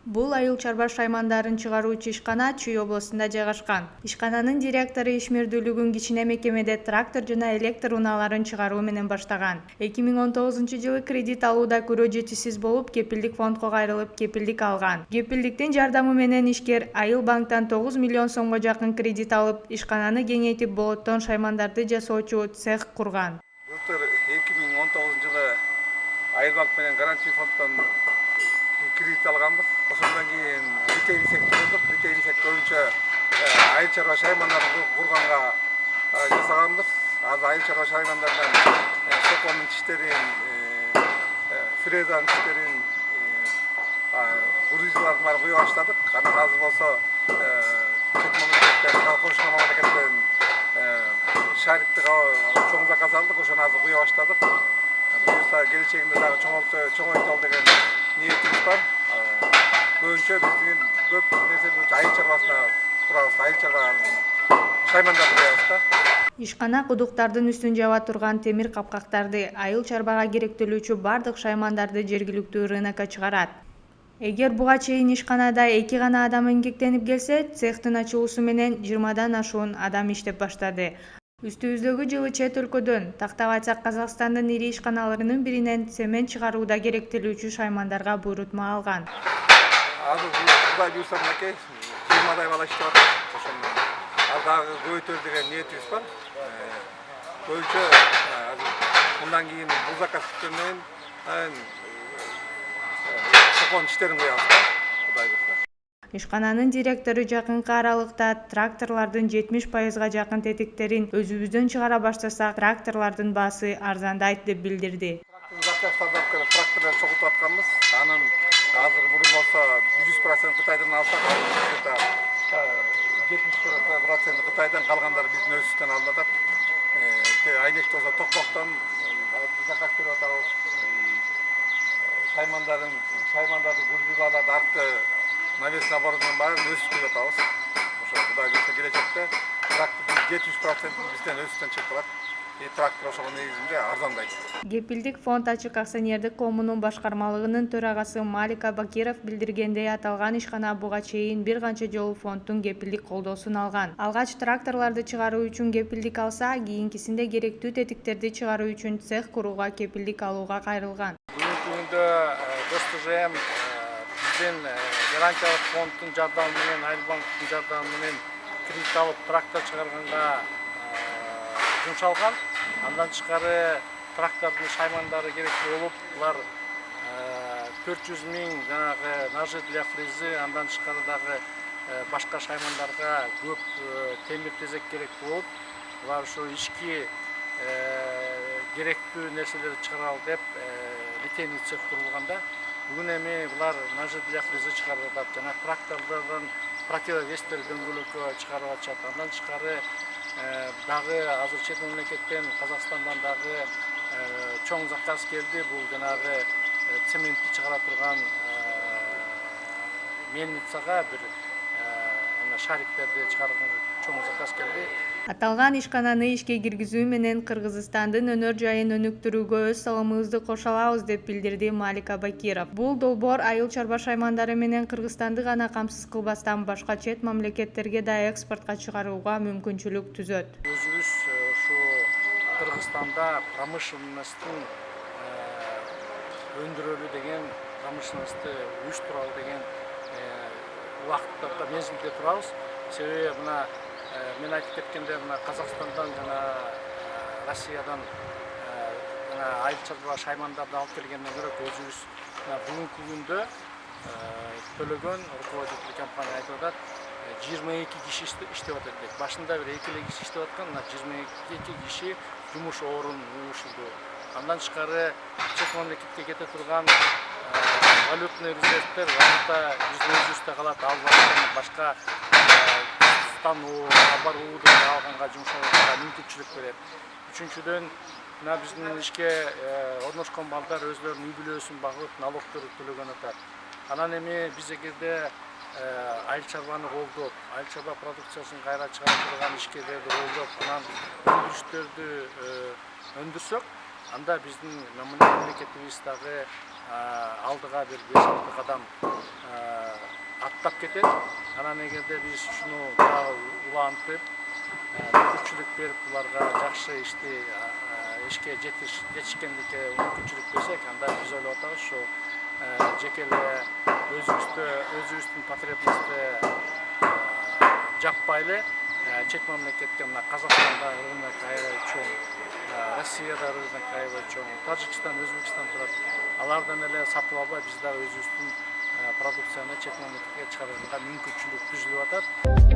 Бул айыл чарба шаймандарын чыгаруучу ишкана Чүй областында жайгашкан. Ишкананын директору ишмердүүлүгүн кичине мекемеде трактор жана электр унааларын чыгаруу менен баштаган. 2019-жылы кредит алууда көрө жетишсиз болуп, кепилдик фондко кайрылып, кепилдик алган. Кепилдиктин жардамы менен ишкер Айыл банктан 9 миллион сомго жакын кредит алып, ишкананы кеңейтип, болоттон шаймандарды жасоочу цех курган. Былтыр 2019-жылы Айыл банк менен гарантия фонддон кредит алганбыз. Ошондон кийин ритейл сектордук, ритейл сектор боюнча айыл чарба шаймандарын курганга жасаганбыз. Азыр айыл чарба шаймандардан соконун иштерин, фрезанын иштерин, грузилардын баарын куя баштадык. Анан азыр болсо чет мамлекеттен, кошуна мамлекеттен шариктик чоң заказ алдык, ошону азыр куя баштадык. Буюрса келечегинде дагы чоңойталы деген ниетибиз бар. Көбүнчө биздин көп нерсени айыл чарбасына курабыз, айыл чарба шаймандарды куябыз да. Ишкана кудуктардын үстүн жаба турган темир капкактарды, айыл чарбага керектелүүчү бардык шаймандарды жергиликтүү рынокко чыгарат. Эгер буга чейин ишканада 2 гана адам эмгектенип келсе, цехтин ачылуусу менен 20дан ашуун адам иштеп баштады. Үстүбүздөгү жылы чет өлкөдөн, тактап айтсак Казакстандын ири ишканаларынын биринен цемент чыгарууда керектелүүчү шаймандарга буйрутма алган. Азыр Кудай буйрса мынакей 20дай бала иштеп атат. Ошондон ал дагы көбөйтөлү деген ниетибиз бар. Көбүнчө мындан кийин бул заказ менен сокон иштерин куябыз да, Кудай буйрса. Ишкананын директору жакынкы аралыкта тракторлордун 70%га жакын тетиктерин өзүбүздөн чыгара баштасак, тракторлордун баасы арзандайт деп билдирди. Тракторлор чогултуп атканбыз. Анын азыр мурун болсо 100% Кытайдан алсак, 70% Кытайдан, калгандары биздин өзүбүздөн алып атат. Айнекте болсо Токмоктон заказ берип атабыз. Шаймандарды грузиларды артты навес наборунун баарын өсүп келип атабыз. Ошо Кудай буйрса келечекте трактордун 70% бизден өзүбүздөн чыгып турат. Трактор ошого негизинде арзандайт. Кепилдик фонд ачык акционердик коомунун башкармалыгынын төрагасы Малика Бакиров билдиргендей, аталган ишкана буга чейин бир канча жолу фонддун кепилдик колдоосун алган. Алгач тракторлорду чыгаруу үчүн кепилдик алса, кийинкисинде керектүү тетиктерди чыгаруу үчүн цех курууга кепилдик алууга кайрылган. Бүгүнкү күндө ДСТЖМ биздин гарантиялык фонддун жардамы менен, Айыл банктын жардамы менен кредит алып трактор чыгарганга жумшалган. Андан тышкары трактордун шаймандары керектүү болуп, булар 400 000 жанагы ножи для фрезы, андан тышкары дагы башка шаймандарга көп темир тезек керектүү болуп, булар ушу ишки керектүү нерселерди чыгаралы деп литейный цех курулганда, бүгүн эми булар ножи для фрезы чыгарып атат, жана трактордордон противовестер дөңгөлөккө чыгарып атышат. Андан тышкары дагы азыр чет мамлекеттен, Казакстандан дагы чоң заказ келди. Бул жанагы цементти чыгара турган мельницага бир шариктерди чыгарган чоң заказ келди. Аталган ишкананы ишке киргизүү менен Кыргызстандын өнөр жайын өнүктүрүүгө өз салымыбызды кошо алабыз деп билдирди Малика Бакиров. Бул долбоор айыл чарба шаймандары менен Кыргызстанды гана камсыз кылбастан башка чет мамлекеттерге да экспортко чыгарууга мүмкүнчүлүк түзөт. Өзүбүз ушу Кыргызстанда промышленносттун өндүрөлү деген, промышленностьты уюштуралы деген убакытта мезгилде турабыз. Себеби мына мен айтып кеткенде, мына Казакстандан жана Россиядан айыл чарба шаймандарды алып келгенден көрө өзүбүз бүгүнкү күндө төлөгөн руководитель компания айтып атат, 22 киши иштеп атат дейт. Башында бир 2 киши иштеп аткан, 22 киши жумуш орун уюштурду. Андан тышкары чет мамлекетке кете турган валютный резервдер, валюта биздин өзүбүздө калат, ал башка стануу, оборудование алганга жумшалганга мүмкүнчүлүк берет. Үчүнчүдөн, мына биздин ишке орношкон балдар өзлөрүнүн үй бүлөсүн багып, налогторду төлөгөн атат. Анан эми биз эгерде айыл чарбаны колдоп, айыл чарба продукциясын кайра чыгара турган ишкерлерди колдоп, анан өндүрүштөрдү өндүрсөк, анда биздин мамлекетибиз дагы алдыга бир 5-6 кадам аттап кетет. Анан эгерде биз ушуну дагы улантып, мүмкүнчүлүк берип, буларга жакшы ишке жетишкендикке мүмкүнчүлүк берсек, анда биз ойлоп атабыз, ушу жеке эле өзүбүздүн потребностьти жаппай эле чет мамлекетке, мына Казакстанда рынок аябай чоң, Россияда рынок аябай чоң, Тажикстан, Өзбекстан турат. Алардан эле сатып албай, биз дагы өзүбүздүн продукцияны чет мамлекетке чыгарганга мүмкүнчүлүк түзүлүп атат.